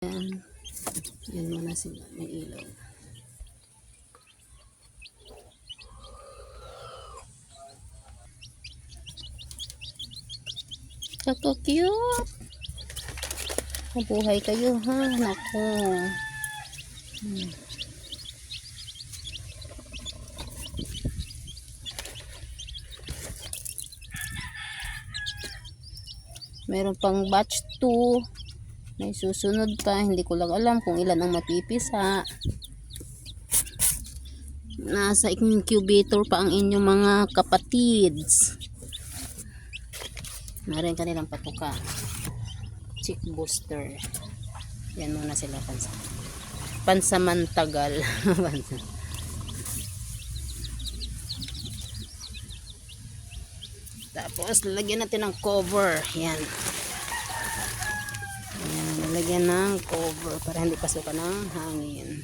Yan. Yan muna sila. May ilaw. Kako cute. Mabuhay kayo ha. Naku. Meron pang batch 2. May susunod pa. Hindi ko lang alam kung ilan ang mapipisa. Nasa incubator pa ang inyong mga kapatids. Meron kanilang patuka. Chick booster. Yan muna sila pansamantagal. Tapos lalagyan natin ng cover. Yan. Yan, lalagyan ng cover para hindi pasukan ng hangin.